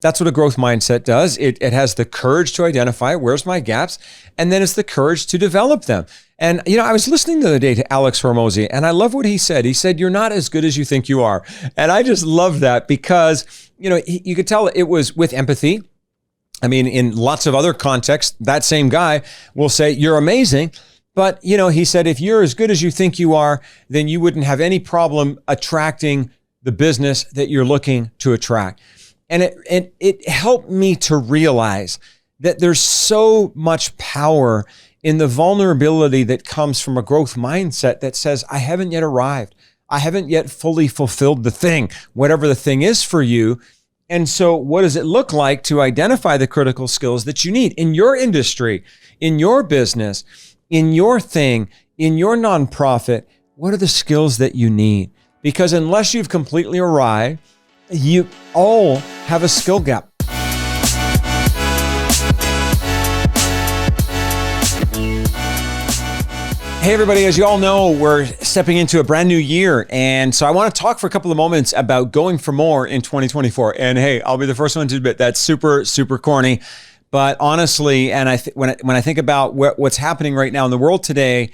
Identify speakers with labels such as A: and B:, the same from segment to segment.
A: That's what a growth mindset does. It has the courage to identify where's my gaps, and then it's the courage to develop them. And, I was listening the other day to Alex Hormozi, and I love what he said. He said, you're not as good as you think you are. And I just love that because, you could tell it was with empathy. I mean, in lots of other contexts, that same guy will say, you're amazing. But, he said, if you're as good as you think you are, then you wouldn't have any problem attracting the business that you're looking to attract. And it helped me to realize that there's so much power in the vulnerability that comes from a growth mindset that says, I haven't yet arrived. I haven't yet fully fulfilled the thing, whatever the thing is for you. And so what does it look like to identify the critical skills that you need in your industry, in your business, in your thing, in your nonprofit? What are the skills that you need? Because unless you've completely arrived, you all have a skill gap. Hey everybody, as you all know, we're stepping into a brand new year. And so I want to talk for a couple of moments about going for more in 2024. And hey, I'll be the first one to admit that's super, super corny. But honestly, and when I think about what's happening right now in the world today,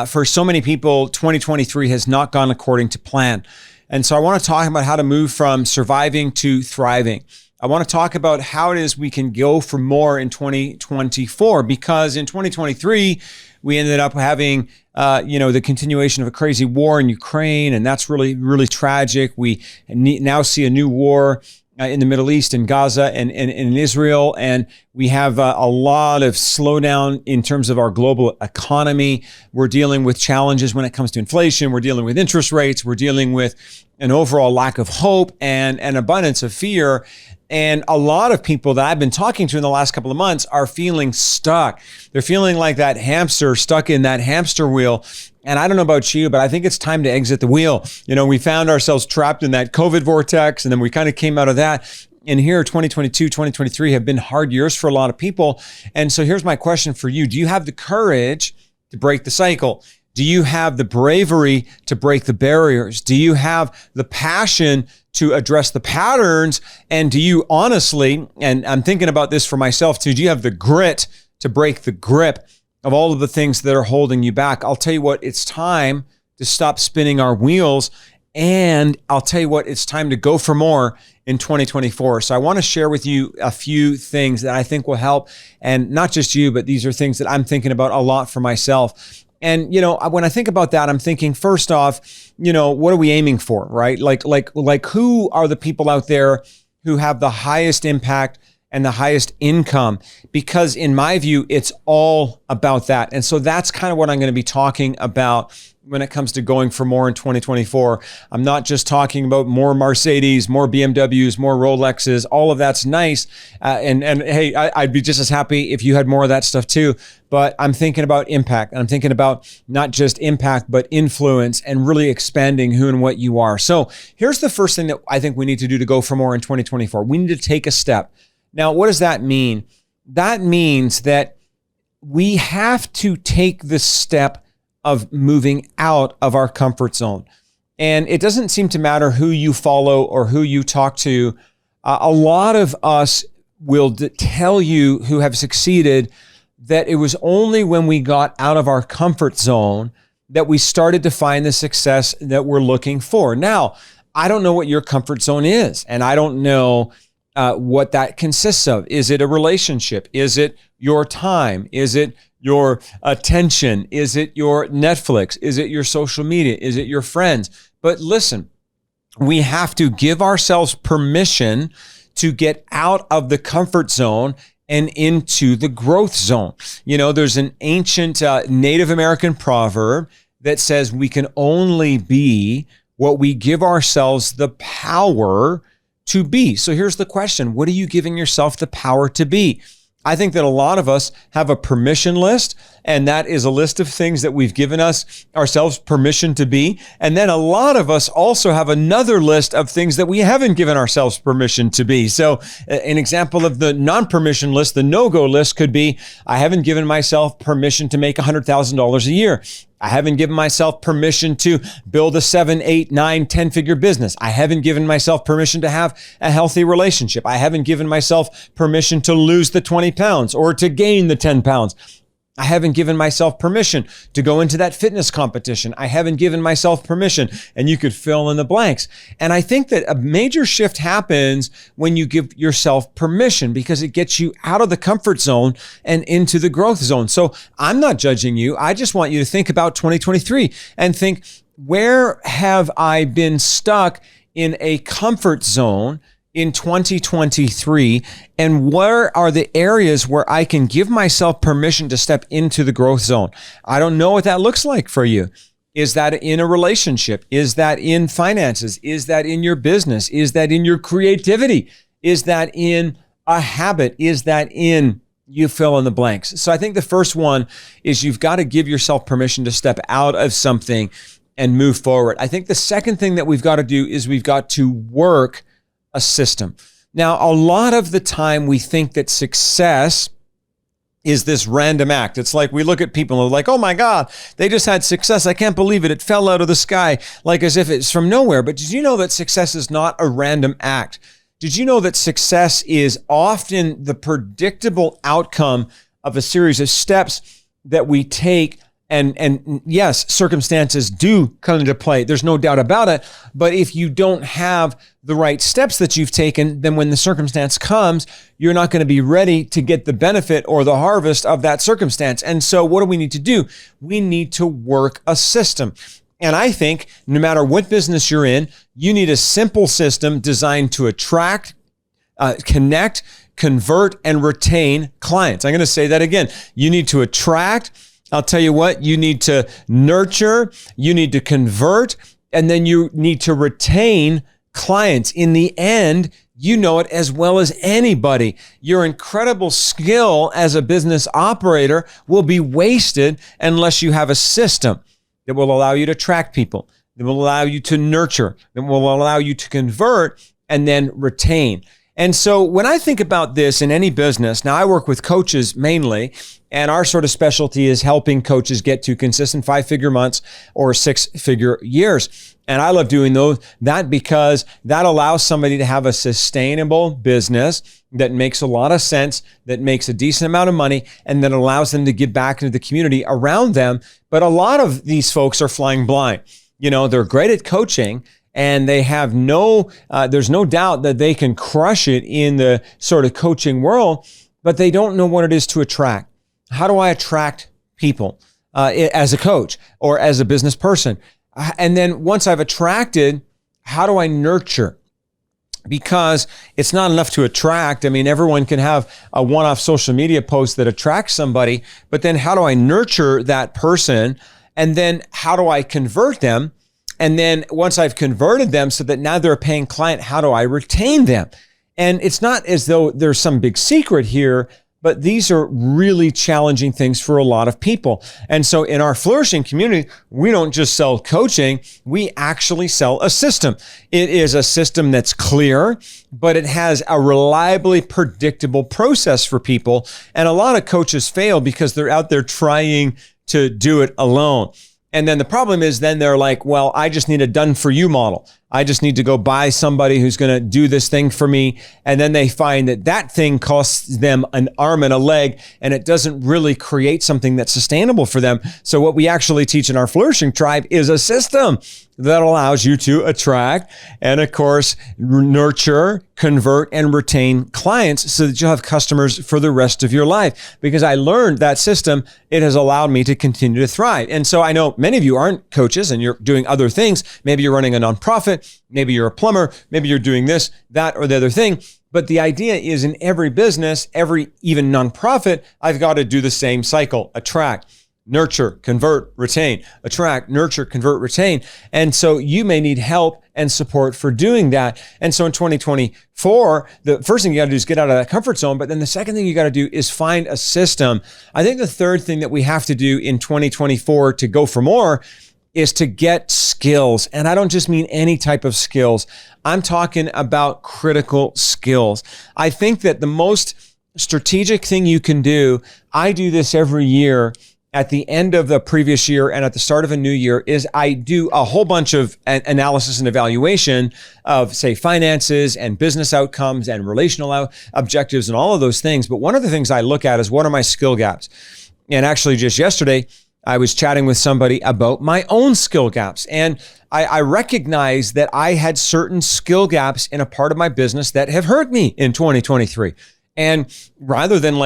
A: for so many people, 2023 has not gone according to plan. And so I want to talk about how to move from surviving to thriving. I want to talk about how it is we can go for more in 2024, because in 2023, we ended up having, the continuation of a crazy war in Ukraine, and that's really, really tragic. We now see a new war in the Middle East, in Gaza, and in Israel, and we have a lot of slowdown in terms of our global economy. We're dealing with challenges when it comes to inflation. We're dealing with interest rates. We're dealing with an overall lack of hope and an abundance of fear. And a lot of people that I've been talking to in the last couple of months are feeling stuck. They're feeling like that hamster stuck in that hamster wheel. And I don't know about you, but I think it's time to exit the wheel. We found ourselves trapped in that COVID vortex, and then we kind of came out of that. And here, 2022, 2023 have been hard years for a lot of people. And so here's my question for you. Do you have the courage to break the cycle? Do you have the bravery to break the barriers? Do you have the passion to address the patterns? And do you honestly, and I'm thinking about this for myself too, do you have the grit to break the grip of all of the things that are holding you back? I'll tell you what, it's time to stop spinning our wheels. And I'll tell you what, it's time to go for more in 2024. So I want to share with you a few things that I think will help. And not just you, but these are things that I'm thinking about a lot for myself. And, when I think about that, I'm thinking first off, what are we aiming for, right? Like who are the people out there who have the highest impact and the highest income? Because in my view, it's all about that. And so that's kind of what I'm going to be talking about when it comes to going for more in 2024. I'm not just talking about more Mercedes, more BMWs, more Rolexes. All of that's nice. And hey, I'd be just as happy if you had more of that stuff too. But I'm thinking about impact. And I'm thinking about not just impact, but influence and really expanding who and what you are. So here's the first thing that I think we need to do to go for more in 2024. We need to take a step. Now, what does that mean? That means that we have to take the step of moving out of our comfort zone. And it doesn't seem to matter who you follow or who you talk to. A lot of us will tell you who have succeeded that it was only when we got out of our comfort zone that we started to find the success that we're looking for. Now, I don't know what your comfort zone is, and I don't know what that consists of. Is it a relationship? Is it your time? Is it your attention? Is it your Netflix? Is it your social media? Is it your friends? But listen, we have to give ourselves permission to get out of the comfort zone and into the growth zone. There's an ancient Native American proverb that says we can only be what we give ourselves the power to be. So here's the question. What are you giving yourself the power to be? I think that a lot of us have a permission list, and that is a list of things that we've given ourselves permission to be. And then a lot of us also have another list of things that we haven't given ourselves permission to be. So an example of the non-permission list, the no-go list could be, I haven't given myself permission to make $100,000 a year. I haven't given myself permission to build a 7, 8, 9, 10-figure business. I haven't given myself permission to have a healthy relationship. I haven't given myself permission to lose the 20 pounds or to gain the 10 pounds. I haven't given myself permission to go into that fitness competition. I haven't given myself permission, and you could fill in the blanks. And I think that a major shift happens when you give yourself permission, because it gets you out of the comfort zone and into the growth zone. So I'm not judging you. I just want you to think about 2023 and think, where have I been stuck in a comfort zone in 2023, and where are the areas where I can give myself permission to step into the growth zone? I don't know what that looks like for you. Is that in a relationship? Is that in finances? Is that in your business? Is that in your creativity? Is that in a habit? Is that in, you fill in the blanks? So I think the first one is you've got to give yourself permission to step out of something and move forward. I think the second thing that we've got to do is we've got to work a system. Now, a lot of the time we think that success is this random act. It's like we look at people and we're like, oh my God, they just had success. I can't believe it. It fell out of the sky, like as if it's from nowhere. But did you know that success is not a random act? Did you know that success is often the predictable outcome of a series of steps that we take? And yes, circumstances do come into play. There's no doubt about it. But if you don't have the right steps that you've taken, then when the circumstance comes, you're not going to be ready to get the benefit or the harvest of that circumstance. And so what do we need to do? We need to work a system. And I think no matter what business you're in, you need a simple system designed to attract, connect, convert, and retain clients. I'm going to say that again. You need to attract. I'll tell you what, you need to nurture, you need to convert, and then you need to retain clients. In the end, you know it as well as anybody. Your incredible skill as a business operator will be wasted unless you have a system that will allow you to attract people, that will allow you to nurture, that will allow you to convert and then retain. And so when I think about this in any business, now I work with coaches mainly, and our sort of specialty is helping coaches get to consistent 5-figure months or 6-figure years. And I love doing that because that allows somebody to have a sustainable business that makes a lot of sense, that makes a decent amount of money, and that allows them to give back into the community around them. But a lot of these folks are flying blind. You know, they're great at coaching, and they have there's no doubt that they can crush it in the sort of coaching world, but they don't know what it is to attract. How do I attract people as a coach or as a business person? And then once I've attracted, how do I nurture? Because it's not enough to attract. I mean, everyone can have a one-off social media post that attracts somebody, but then how do I nurture that person? And then how do I convert them? And then once I've converted them so that now they're a paying client, how do I retain them? And it's not as though there's some big secret here, but these are really challenging things for a lot of people. And so in our flourishing community, we don't just sell coaching, we actually sell a system. It is a system that's clear, but it has a reliably predictable process for people. And a lot of coaches fail because they're out there trying to do it alone. And then the problem is then they're like, well, I just need a done for you model. I just need to go buy somebody who's going to do this thing for me. And then they find that that thing costs them an arm and a leg, and it doesn't really create something that's sustainable for them. So what we actually teach in our flourishing tribe is a system that allows you to attract and, of course, nurture, convert, and retain clients so that you'll have customers for the rest of your life. Because I learned that system, it has allowed me to continue to thrive. And so I know many of you aren't coaches and you're doing other things. Maybe you're running a nonprofit. Maybe you're a plumber. Maybe you're doing this, that, or the other thing. But the idea is in every business, every even nonprofit, I've got to do the same cycle: attract, nurture, convert, retain, attract, nurture, convert, retain. And so you may need help and support for doing that. And so in 2024, the first thing you got to do is get out of that comfort zone. But then the second thing you got to do is find a system. I think the third thing that we have to do in 2024 to go for more is to get skills. And I don't just mean any type of skills. I'm talking about critical skills. I think that the most strategic thing you can do, I do this every year, at the end of the previous year and at the start of a new year is I do a whole bunch of analysis and evaluation of, say, finances and business outcomes and relational objectives and all of those things. But one of the things I look at is, what are my skill gaps? And actually just yesterday, I was chatting with somebody about my own skill gaps. And I recognize that I had certain skill gaps in a part of my business that have hurt me in 2023. And rather than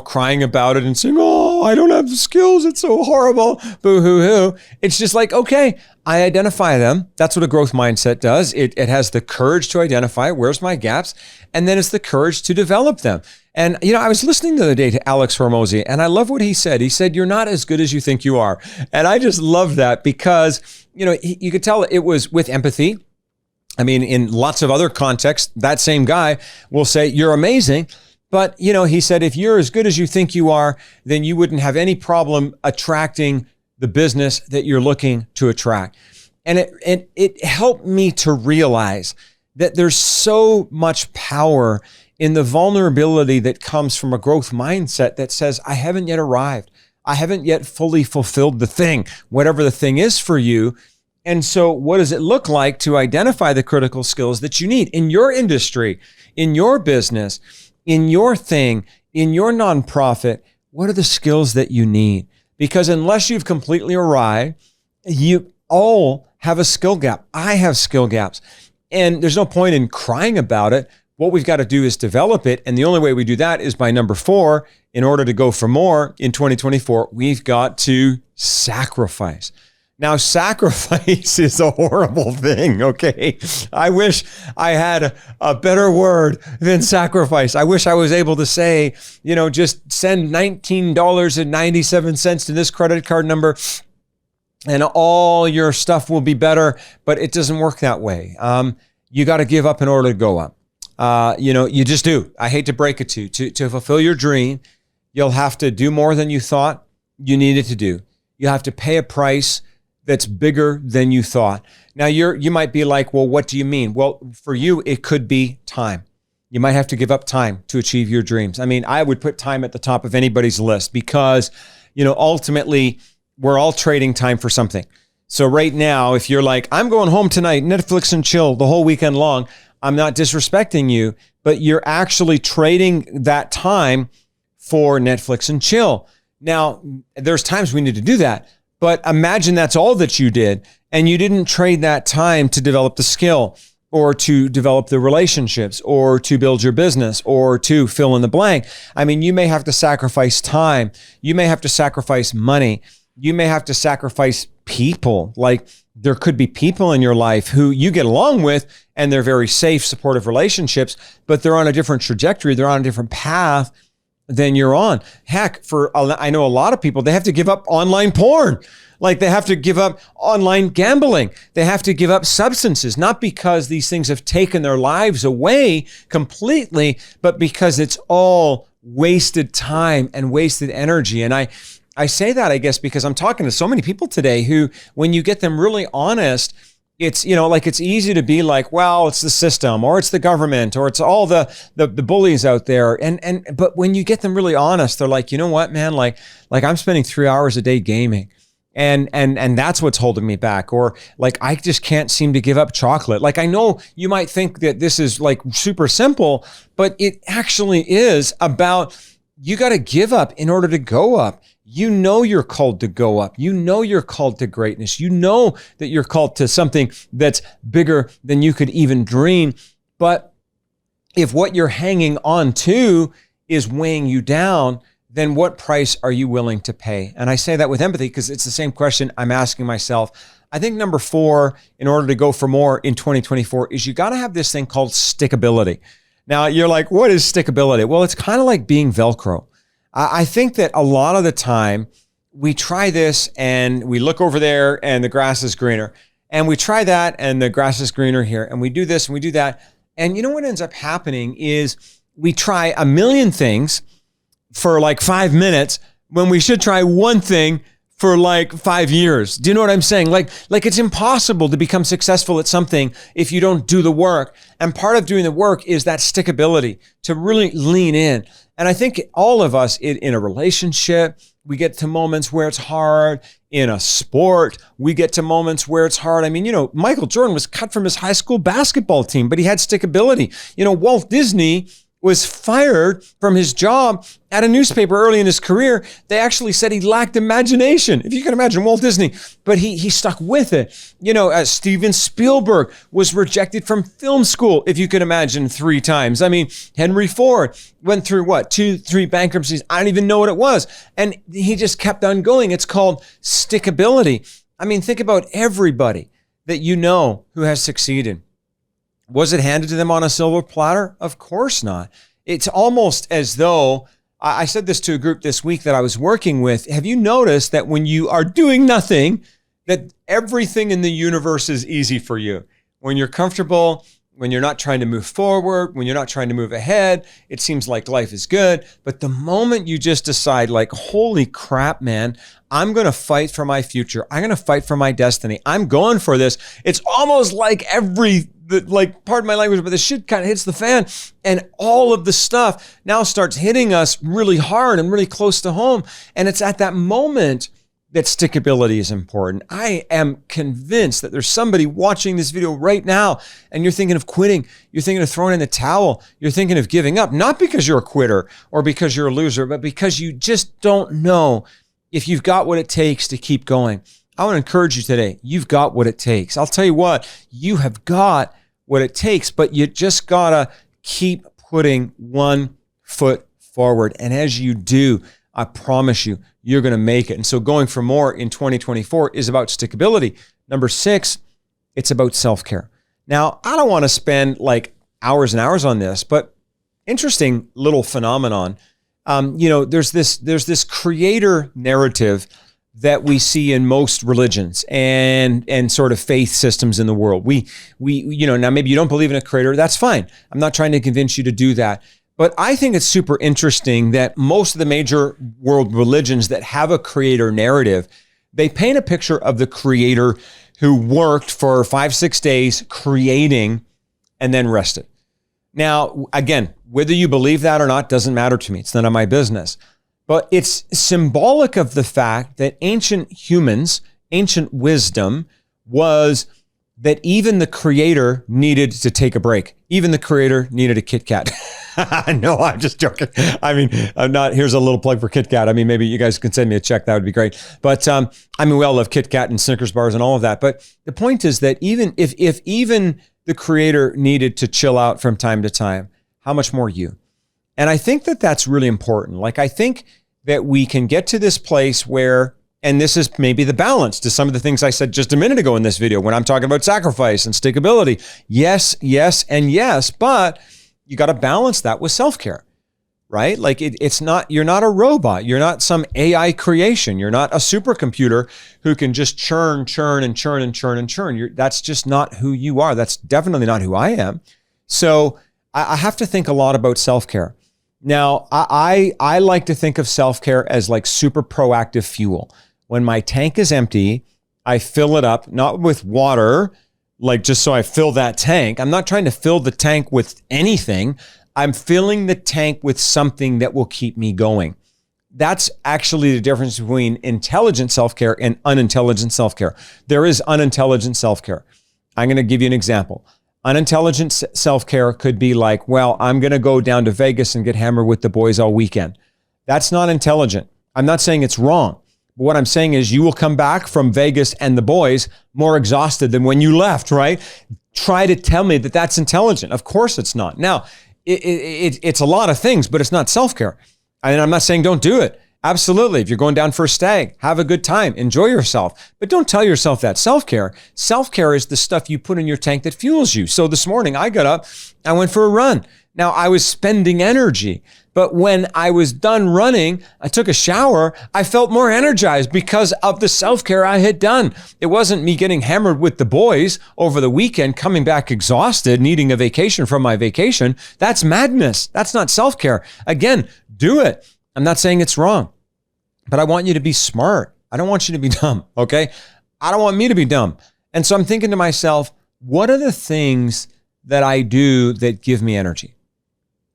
A: crying about it and saying, oh, I don't have the skills, it's so horrible, boo-hoo-hoo, it's just like, okay, I identify them. That's what a growth mindset does. It has the courage to identify where's my gaps, and then it's the courage to develop them. And, I was listening the other day to Alex Hormozy, and I love what he said. He said, you're not as good as you think you are. And I just love that because, you could tell it was with empathy. I mean, in lots of other contexts, that same guy will say, you're amazing. But, he said, if you're as good as you think you are, then you wouldn't have any problem attracting the business that you're looking to attract. And it helped me to realize that there's so much power in the vulnerability that comes from a growth mindset that says, I haven't yet arrived. I haven't yet fully fulfilled the thing, whatever the thing is for you. And so what does it look like to identify the critical skills that you need in your industry, in your business, in your thing, in your nonprofit? What are the skills that you need? Because unless you've completely arrived, you all have a skill gap. I have skill gaps. And there's no point in crying about it. What we've got to do is develop it. And the only way we do that is by number 4, in order to go for more in 2024, we've got to sacrifice. Now, sacrifice is a horrible thing, okay? I wish I had a better word than sacrifice. I wish I was able to say, just send $19.97 to this credit card number and all your stuff will be better, but it doesn't work that way. You got to give up in order to go up. You just do. I hate to break it to you. To fulfill your dream, you'll have to do more than you thought you needed to do. You'll have to pay a price that's bigger than you thought. Now you might be like, well, what do you mean? Well, for you, it could be time. You might have to give up time to achieve your dreams. I mean, I would put time at the top of anybody's list because, ultimately we're all trading time for something. So right now, if you're like, I'm going home tonight, Netflix and chill the whole weekend long, I'm not disrespecting you, but you're actually trading that time for Netflix and chill. Now, there's times we need to do that. But imagine that's all that you did, and you didn't trade that time to develop the skill or to develop the relationships or to build your business or to fill in the blank. I mean, you may have to sacrifice time. You may have to sacrifice money. You may have to sacrifice people. Like there could be people in your life who you get along with and they're very safe, supportive relationships, but they're on a different trajectory. They're on a different path than you're on. Heck, I know a lot of people, they have to give up online porn. Like they have to give up online gambling. They have to give up substances, not because these things have taken their lives away completely, but because it's all wasted time and wasted energy. And I say that, I guess, because I'm talking to so many people today who, when you get them really honest, it's, it's easy to be like, well, it's the system or it's the government or it's all the bullies out there. But when you get them really honest, they're like, you know what, man, like I'm spending 3 hours a day gaming and that's what's holding me back. Or like, I just can't seem to give up chocolate. Like, I know you might think that this is like super simple, but it actually is about, you got to give up in order to go up. You're called to go up. You're called to greatness. That you're called to something that's bigger than you could even dream. But if what you're hanging on to is weighing you down, then what price are you willing to pay? And I say that with empathy because it's the same question I'm asking myself. I think number 4, in order to go for more in 2024, is you got to have this thing called stickability. Now you're like, what is stickability? Well, it's kind of like being Velcro. I think that a lot of the time we try this and we look over there and the grass is greener, and we try that and the grass is greener here, and we do this and we do that. And what ends up happening is we try a million things for like 5 minutes when we should try one thing for like 5 years. Do you know what I'm saying? Like it's impossible to become successful at something if you don't do the work. And part of doing the work is that stickability, to really lean in. And I think all of us in a relationship, We get to moments where it's hard. In a sport, we get to moments where it's hard. I mean, Michael Jordan was cut from his high school basketball team, but he had stickability. Walt Disney was fired from his job at a newspaper early in his career. They actually said he lacked imagination. If you can imagine Walt Disney, but he stuck with it. Steven Spielberg was rejected from film school, if you can imagine, 3 times. I mean, Henry Ford went through 2, 3 bankruptcies. I don't even know what it was. And he just kept on going. It's called stickability. I mean, think about everybody that who has succeeded. Was it handed to them on a silver platter? Of course not. It's almost as though, I said this to a group this week that I was working with. Have you noticed that when you are doing nothing, that everything in the universe is easy for you? When you're comfortable, when you're not trying to move forward, when you're not trying to move ahead, it seems like life is good. But the moment you just decide, like, holy crap, man, I'm going to fight for my future. I'm going to fight for my destiny. I'm going for this. It's almost like pardon my language, but the shit kind of hits the fan, and all of the stuff now starts hitting us really hard and really close to home. And it's at that moment that stickability is important. I am convinced that there's somebody watching this video right now, and you're thinking of quitting. You're thinking of throwing in the towel. You're thinking of giving up, not because you're a quitter or because you're a loser, but because you just don't know if you've got what it takes to keep going. I want to encourage you today. You've got what it takes. I'll tell you what, you have got what it takes, but you just gotta keep putting one foot forward. And as you do, I promise you, you're gonna make it. And so going for more in 2024 is about stickability. Number 6, it's about self-care. Now, I don't want to spend like hours and hours on this, but interesting little phenomenon. There's this creator narrative that we see in most religions and sort of faith systems in the world. We now maybe you don't believe in a creator, that's fine. I'm not trying to convince you to do that. But I think it's super interesting that most of the major world religions that have a creator narrative, they paint a picture of the creator who worked for 5-6 days creating and then rested. Now, again, whether you believe that or not doesn't matter to me. It's none of my business. But it's symbolic of the fact that ancient humans, ancient wisdom was that even the creator needed to take a break. Even the creator needed a Kit Kat. No, I'm just joking. I mean, here's a little plug for Kit Kat. I mean, maybe you guys can send me a check. That would be great. But we all love Kit Kat and Snickers bars and all of that. But the point is that even if even the creator needed to chill out from time to time, how much more you? And I think that that's really important. Like, I think that we can get to this place where, and this is maybe the balance to some of the things I said just a minute ago in this video when I'm talking about sacrifice and stickability. Yes, yes, and yes, but you got to balance that with self-care, right? Like it's not, you're not a robot. You're not some AI creation. You're not a supercomputer who can just churn. That's just not who you are. That's definitely not who I am. So I have to think a lot about self-care. Now, I like to think of self-care as like super proactive fuel. When my tank is empty, I fill it up, not with water, like just so I fill that tank. I'm not trying to fill the tank with anything. I'm filling the tank with something that will keep me going. That's actually the difference between intelligent self-care and unintelligent self-care. There is unintelligent self-care. I'm going to give you an example. Unintelligent self-care could be like, well, I'm going to go down to Vegas and get hammered with the boys all weekend. That's not intelligent. I'm not saying it's wrong. But what I'm saying is you will come back from Vegas and the boys more exhausted than when you left, right? Try to tell me that that's intelligent. Of course it's not. Now, it's a lot of things, but it's not self-care. And I'm not saying don't do it. Absolutely. If you're going down for a stag, have a good time, enjoy yourself, but don't tell yourself that self-care. Self-care is the stuff you put in your tank that fuels you. So this morning I got up, I went for a run. Now I was spending energy, but when I was done running, I took a shower, I felt more energized because of the self-care I had done. It wasn't me getting hammered with the boys over the weekend, coming back exhausted, needing a vacation from my vacation. That's madness. That's not self-care. Again, do it. I'm not saying it's wrong, but I want you to be smart. I don't want you to be dumb, okay? I don't want me to be dumb. And so I'm thinking to myself, what are the things that I do that give me energy?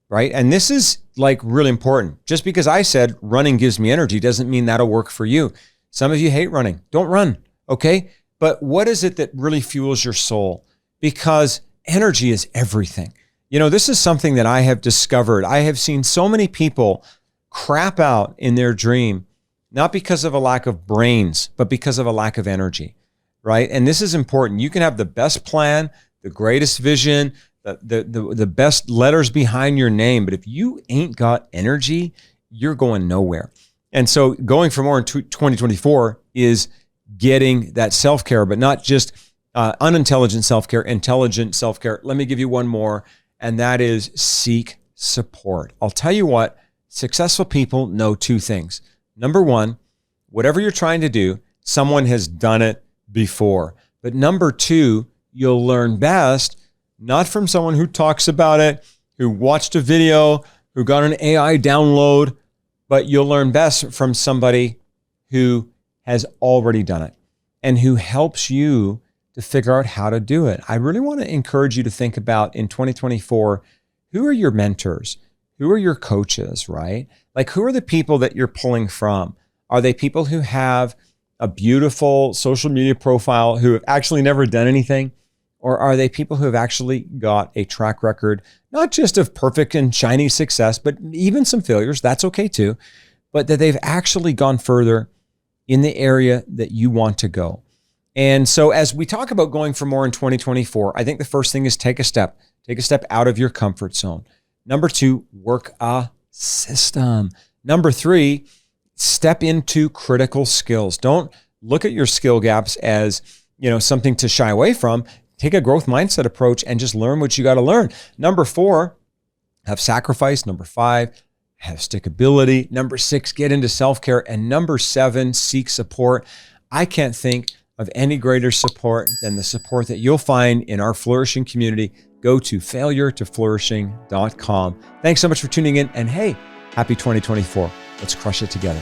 A: right? And this is like really important. Just because I said running gives me energy doesn't mean that'll work for you. Some of you hate running. Don't run, okay? But what is it that really fuels your soul? Because energy is everything. You know, this is something that I have discovered. I have seen so many people crap out in their dream, not because of a lack of brains, but because of a lack of energy, right? And this is important. You can have the best plan, the greatest vision, the best letters behind your name, but if you ain't got energy, you're going nowhere. And so going for more in 2024 is getting that self-care, but not just unintelligent self-care, intelligent self-care. Let me give you one more, and that is seek support. I'll tell you what, successful people know two things. Number one, whatever you're trying to do, someone has done it before. But number two, you'll learn best not from someone who talks about it, who watched a video, who got an AI download, but you'll learn best from somebody who has already done it and who helps you to figure out how to do it. I really want to encourage you to think about in 2024, who are your mentors? Who are your coaches, right? Like, who are the people that you're pulling from? Are they people who have a beautiful social media profile, who have actually never done anything? Or are they people who have actually got a track record, not just of perfect and shiny success, but even some failures, that's okay too, but that they've actually gone further in the area that you want to go. And so as we talk about going for more in 2024, I think the first thing is take a step out of your comfort zone. Number two, work a system. Number three, step into critical skills. Don't look at your skill gaps as, something to shy away from. Take a growth mindset approach and just learn what you got to learn. Number four, have sacrifice. Number five, have stickability. Number six, get into self-care. And number seven, seek support. I can't think of any greater support than the support that you'll find in our flourishing community. Go to failuretoflourishing.com. Thanks so much for tuning in. And hey, happy 2024. Let's crush it together.